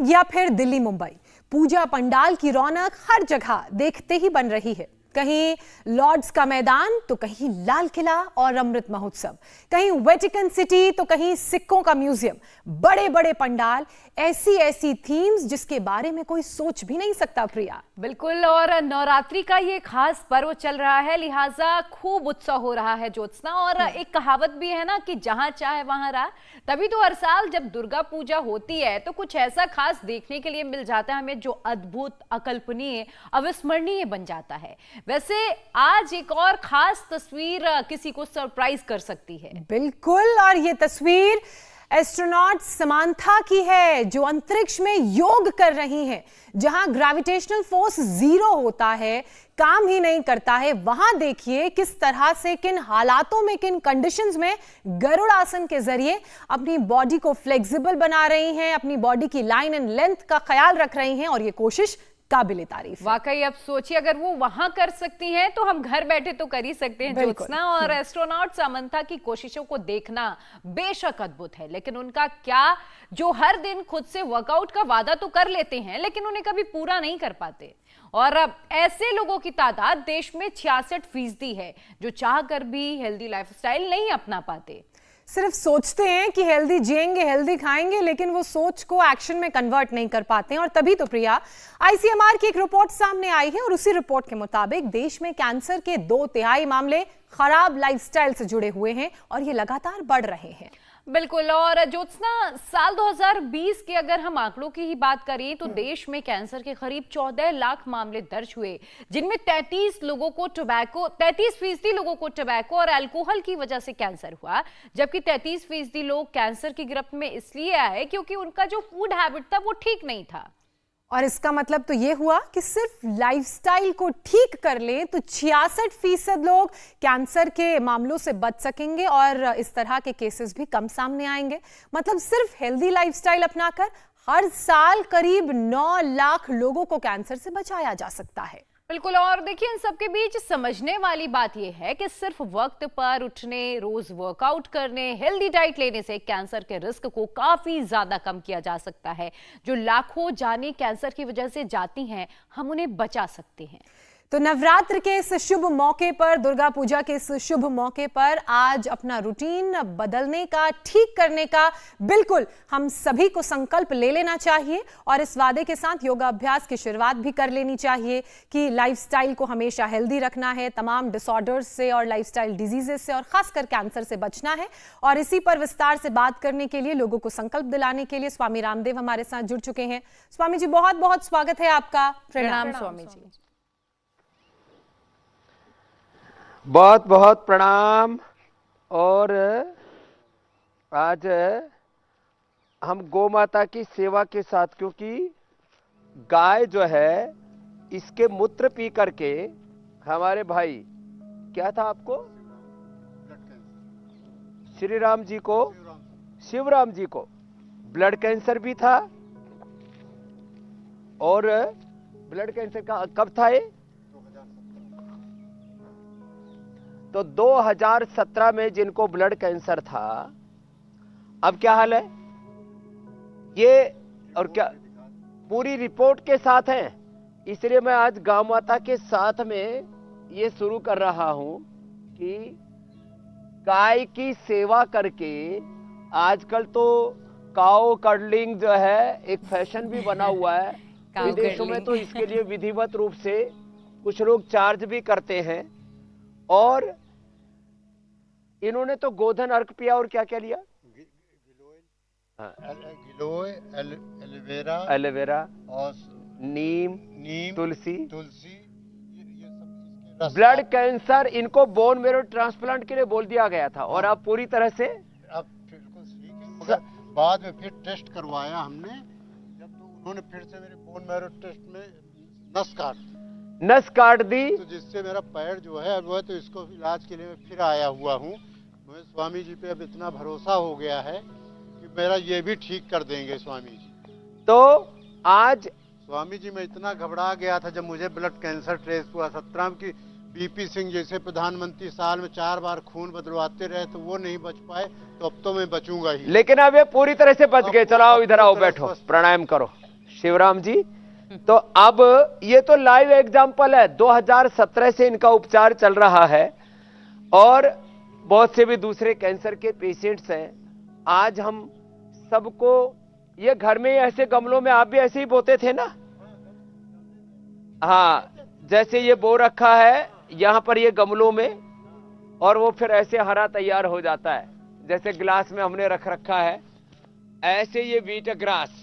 या फिर दिल्ली मुंबई, पूजा पंडाल की रौनक हर जगह देखते ही बन रही है। कहीं लॉर्ड्स का मैदान तो कहीं लाल किला और अमृत महोत्सव, कहीं वेटिकन सिटी तो कहीं सिक्कों का म्यूजियम, बड़े बड़े पंडाल, ऐसी ऐसी थीम्स जिसके बारे में कोई सोच भी नहीं सकता। प्रिया, बिल्कुल, और नवरात्रि का ये खास पर्व चल रहा है, लिहाजा खूब उत्साह हो रहा है ज्योत्सना। और एक कहावत भी है ना कि जहां चाहे वहां राह। तभी तो हर साल जब दुर्गा पूजा होती है तो कुछ ऐसा खास देखने के लिए मिल जाता है हमें जो अद्भुत, अकल्पनीय, अविस्मरणीय बन जाता है। वैसे आज एक और खास तस्वीर किसी को सरप्राइज कर सकती है। बिल्कुल, और ये तस्वीर एस्ट्रोनॉट समांथा की है जो अंतरिक्ष में योग कर रही हैं। जहां ग्रेविटेशनल फोर्स 0 होता है, काम ही नहीं करता है, वहां देखिए किस तरह से, किन हालातों में, किन कंडीशंस में गरुड़ आसन के जरिए अपनी बॉडी को फ्लेक्सिबल बना रही हैं, अपनी बॉडी की लाइन एंड लेंथ का ख्याल रख रही हैं। और ये कोशिश काबिले तारीफ है। वाकई, अब सोचिए अगर वो वहां कर सकती हैं तो हम घर बैठे तो कर ही सकते हैं ज्योत्सना। और एस्ट्रोनॉट समांथा की कोशिशों को देखना बेशक अद्भुत है, लेकिन उनका क्या, जो हर दिन खुद से वर्कआउट का वादा तो कर लेते हैं लेकिन उन्हें कभी पूरा नहीं कर पाते। और अब ऐसे लोगों की तादाद देश में 66% है जो चाह कर भी हेल्दी लाइफस्टाइल नहीं अपना पाते। सिर्फ सोचते हैं कि हेल्दी जिएंगे, हेल्दी खाएंगे, लेकिन वो सोच को एक्शन में कन्वर्ट नहीं कर पाते हैं। और तभी तो प्रिया, आईसीएमआर की एक रिपोर्ट सामने आई है और उसी रिपोर्ट के मुताबिक देश में कैंसर के 2/3 मामले खराब लाइफस्टाइल से जुड़े हुए हैं और ये लगातार बढ़ रहे हैं। बिल्कुल, और ज्योत्सना, साल 2020 के अगर हम आंकड़ों की ही बात करें तो देश में कैंसर के करीब 14 लाख मामले दर्ज हुए, जिनमें 33% लोगों को टबैको और अल्कोहल की वजह से कैंसर हुआ। जबकि 33% लोग कैंसर की गिरफ्त में इसलिए आए क्योंकि उनका जो फूड हैबिट था वो ठीक नहीं था। और इसका मतलब तो ये हुआ कि सिर्फ लाइफस्टाइल को ठीक कर लें तो 66% लोग कैंसर के मामलों से बच सकेंगे और इस तरह के केसेस भी कम सामने आएंगे। मतलब सिर्फ हेल्दी लाइफस्टाइल अपनाकर हर साल करीब 9 लाख लोगों को कैंसर से बचाया जा सकता है। बिल्कुल, और देखिए इन सबके बीच समझने वाली बात यह है कि सिर्फ वक्त पर उठने, रोज वर्कआउट करने, हेल्दी डाइट लेने से कैंसर के रिस्क को काफी ज्यादा कम किया जा सकता है। जो लाखों जानें कैंसर की वजह से जाती हैं, हम उन्हें बचा सकते हैं। तो नवरात्र के इस शुभ मौके पर, दुर्गा पूजा के इस शुभ मौके पर आज अपना रूटीन बदलने का, ठीक करने का बिल्कुल हम सभी को संकल्प ले लेना चाहिए। और इस वादे के साथ योगा अभ्यास की शुरुआत भी कर लेनी चाहिए कि लाइफस्टाइल को हमेशा हेल्दी रखना है, तमाम डिसऑर्डर्स से और लाइफस्टाइल डिजीजेस से और खासकर कैंसर से बचना है। और इसी पर विस्तार से बात करने के लिए, लोगों को संकल्प दिलाने के लिए स्वामी रामदेव हमारे साथ जुड़ चुके हैं। स्वामी जी, बहुत बहुत स्वागत है आपका। प्रणाम स्वामी जी। बहुत बहुत प्रणाम। और आज हम गौ माता की सेवा के साथ, क्योंकि गाय जो है इसके मूत्र पी करके हमारे भाई, क्या था आपको, श्री राम जी को, शिवराम जी को ब्लड कैंसर भी था। और ब्लड कैंसर का कब था ये? तो 2017 में जिनको ब्लड कैंसर था, अब क्या हाल है ये, और क्या पूरी रिपोर्ट के साथ है। इसलिए मैं आज गांव माता के साथ में ये शुरू कर रहा हूं कि गाय की सेवा करके, आजकल तो काऊ कर्डलिंग जो है एक फैशन भी बना हुआ है विदेशों में, तो इसके लिए विधिवत रूप से कुछ लोग चार्ज भी करते हैं। और इन्होंने तो गोधन अर्क पिया और क्या क्या लिया, एलोवेरा और नीम, तुलसी। ये सब ब्लड कैंसर, इनको बोन मेरो ट्रांसप्लांट के लिए बोल दिया गया था और अब पूरी तरह से अब बिल्कुल ठीक है। बाद में फिर टेस्ट करवाया हमने, जब तो उन्होंने फिर से मेरे बोन मेरो टेस्ट में नस काट दी, तो जिससे मेरा पैर जो है वो है, तो इसको इलाज के लिए मैं फिर आया हुआ हूँ। मुझे स्वामी जी पे अब इतना भरोसा हो गया है कि मेरा ये भी ठीक कर देंगे स्वामी जी। तो आज स्वामी जी, मैं इतना घबरा गया था जब मुझे ब्लड कैंसर ट्रेस हुआ। 17 की बीपी सिंह जैसे प्रधानमंत्री साल में 4 बार खून बदलवाते रहे तो वो नहीं बच पाए, तो अब तो मैं बचूंगा ही। लेकिन अब ये पूरी तरह से बच गए। चलो इधर आओ, बैठो, प्राणायाम करो। शिवराम जी। तो अब ये तो लाइव एग्जांपल है, 2017 से इनका उपचार चल रहा है और बहुत से भी दूसरे कैंसर के पेशेंट्स हैं। आज हम सबको ये घर में ऐसे गमलों में, आप भी ऐसे ही बोते थे ना? हाँ, जैसे ये बो रखा है यहां पर ये गमलों में, और वो फिर ऐसे हरा तैयार हो जाता है, जैसे गिलास में हमने रख रखा है, ऐसे ये व्हीट ग्रास।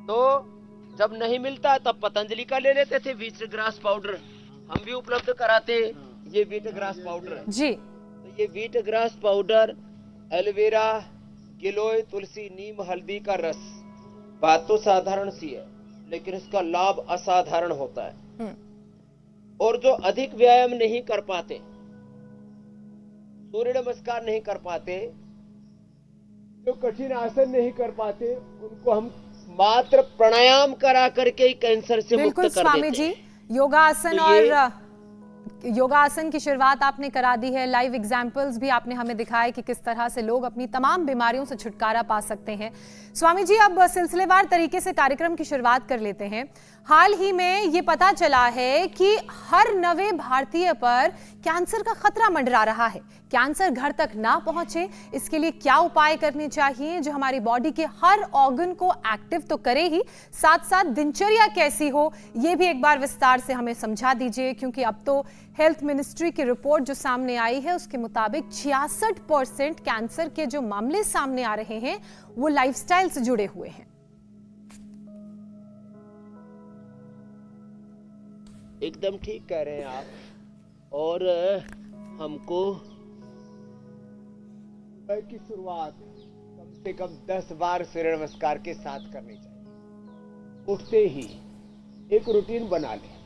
तो जब नहीं मिलता तब पतंजलि का ले लेते थे व्हीट ग्रास पाउडर, हम भी उपलब्ध कराते ये व्हीट ग्रास पाउडर जी। तो ये व्हीट ग्रास पाउडर, एलोवेरा, गिलोय, तुलसी, नीम, हल्दी का रस, बात तो साधारण सी है लेकिन इसका लाभ असाधारण होता है। और जो अधिक व्यायाम नहीं कर पाते, सूर्य नमस्कार नहीं कर पाते, जो कठिन आसन नहीं कर पाते, उनको हम मात्र प्राणायाम करा करके ही कैंसर से मुक्त कर देते हैं। स्वामी जी, योगासन तो और योगासन की शुरुआत आपने करा दी है, लाइव एग्जाम्पल्स भी आपने हमें दिखाए कि किस तरह से लोग अपनी तमाम बीमारियों से छुटकारा पा सकते हैं। स्वामी जी, अब सिलसिलेवार तरीके से कार्यक्रम की शुरुआत कर लेते हैं। हाल ही में ये पता चला है कि हर नवे भारतीय पर कैंसर का खतरा मंडरा रहा है। कैंसर घर तक ना पहुंचे, इसके लिए क्या उपाय करने चाहिए जो हमारी बॉडी के हर ऑर्गन को एक्टिव तो करे ही, साथ साथ दिनचर्या कैसी हो, ये भी एक बार विस्तार से हमें समझा दीजिए, क्योंकि अब तो हेल्थ मिनिस्ट्री की रिपोर्ट जो सामने आई है उसके मुताबिक 66% कैंसर के जो मामले सामने आ रहे हैं वो लाइफस्टाइल से जुड़े हुए हैं। एकदम ठीक कह रहे हैं आप। और हमको की शुरुआत कम से कम 10 बार सूर्य नमस्कार के साथ करनी चाहिए। उठते ही एक रूटीन बना ले।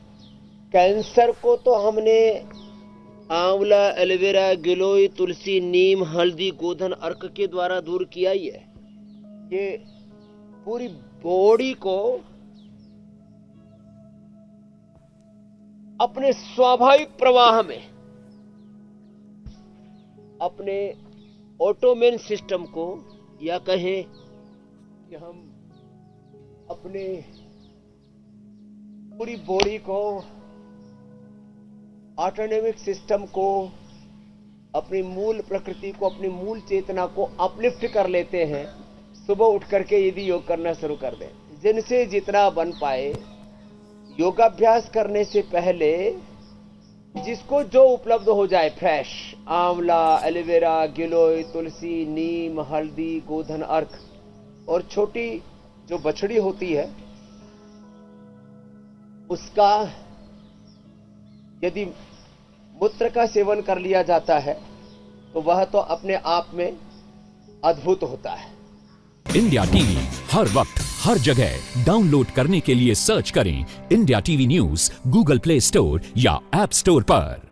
कैंसर को तो हमने आंवला, एलोवेरा, गिलोय, तुलसी, नीम, हल्दी, गोधन, अर्क के द्वारा दूर किया ही है। ये पूरी बॉडी को अपने स्वाभाविक प्रवाह में, अपने ऑटोमेन सिस्टम को, या कहें कि हम अपने पूरी बॉडी को, ऑटोनॉमिक सिस्टम को, अपनी मूल प्रकृति को, अपनी मूल चेतना को अपलिफ्ट कर लेते हैं। सुबह उठ करके यदि योग करना शुरू कर दें, जिनसे जितना बन पाए। योगाभ्यास करने से पहले जिसको जो उपलब्ध हो जाए, फ्रेश आंवला, एलोवेरा, गिलोय, तुलसी, नीम, हल्दी, गोधन, अर्क, और छोटी जो बछड़ी होती है उसका यदि मूत्र का सेवन कर लिया जाता है तो वह तो अपने आप में अद्भुत होता है। इंडिया टीवी हर वक्त हर जगह डाउनलोड करने के लिए सर्च करें India TV news Google play store या ऐप स्टोर पर।